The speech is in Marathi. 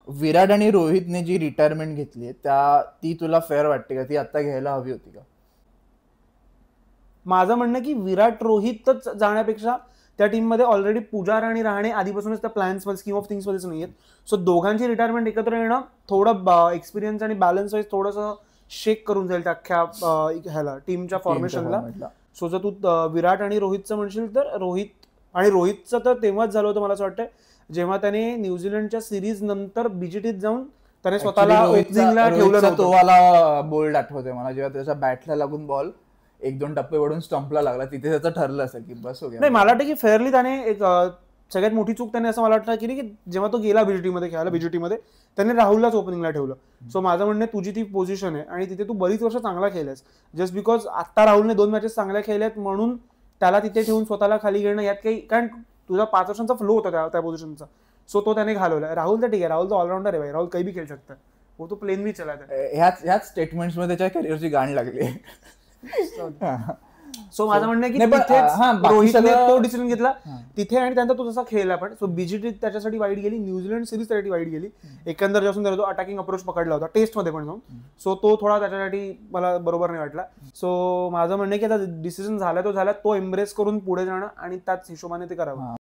विराट आणि रोहितने जी रिटायरमेंट घेतली ती तुला फेअर वाटते का? ती आता घ्यायला हवी होती का? माझं म्हणणं की विराट रोहितच जाण्यापेक्षा त्या टीममध्ये ऑलरेडी पुजार आणि रहाणे आधीपासूनच त्या प्लॅन्स स्कीम ऑफ थिंग्स मध्येच नाही आहेत. सो दोघांची रिटायरमेंट एकत्र येणं थोडं एक्सपिरियन्स आणि बॅलन्स वाईज थोडंसं शेक करून जाईल त्या अख्ख्या ह्याला टीमच्या फॉर्मेशनला. सो जर तू विराट आणि रोहितचं म्हणशील तर रोहितचं तर तेव्हाच झालं होतं मला असं वाटतं जेव्हा त्याने न्यूझीलंडच्या सिरीज नंतर बीजीटीत जाऊन त्याने स्वतःला ओपनिंगला ठेवलं. तो वाला बोल्ड आठवतोय मला, जेव्हा त्याच्या बॅटला लागून बॉल 1-2 टप्पे वडून स्टंपला लागला, तिथे त्याचं ठरलं असेल की बस हो गया. नाही, मला वाटतं की फेअरली त्याने एक सगळ्यात मोठी चूक त्याने असं मला वाटतं की जेव्हा तो गेला बीजीटीमध्ये खेळायला, बीजीटीमध्ये त्याने राहुललाच ओपनिंगला ठेवलं. सो माझं म्हणणं तुझी ती पोझिशन आहे आणि तिथे तू बरीच वर्ष चांगला खेळलास. जस्ट बिकॉज आता राहुलने 2 मॅचेस चांगल्या खेळल्यात म्हणून त्याला तिथे ठेवून स्वतःला खाली घेणं यात काही, कारण तुझा 5 वर्षांचा फ्लो होता त्या पोझिशनचा. सो तो त्याने घालवला. राहुल तर ठीक आहे, राहुल तर ऑलराऊंडर आहे भाई, राहुल काही बी खेळू शकता. वो तो प्लेन भी चला. ह्याच स्टेटमेंट्स मध्ये त्याच्या करिअरची गांड लागली. सो माझं म्हणणं आहे की रोहितने तो डिसिजन घेतला तिथे आणि त्यानंतर तो जसा खेळला. पण सो बीजीटी त्याच्यासाठी वाईट गेली, न्यूझीलंड सिरीज त्यासाठी वाईट गेली. एकंदर ज्यासून त्याला तो अटॅकिंग अप्रोच पकडला होता टेस्टमध्ये पण जाऊन. सो तो थोडा त्याच्यासाठी मला बरोबर नाही वाटला. सो माझं म्हणणं आहे की आता डिसिजन झाला तो एम्ब्रेस करून पुढे जाणं आणि त्याच हिशोबाने ते करावं.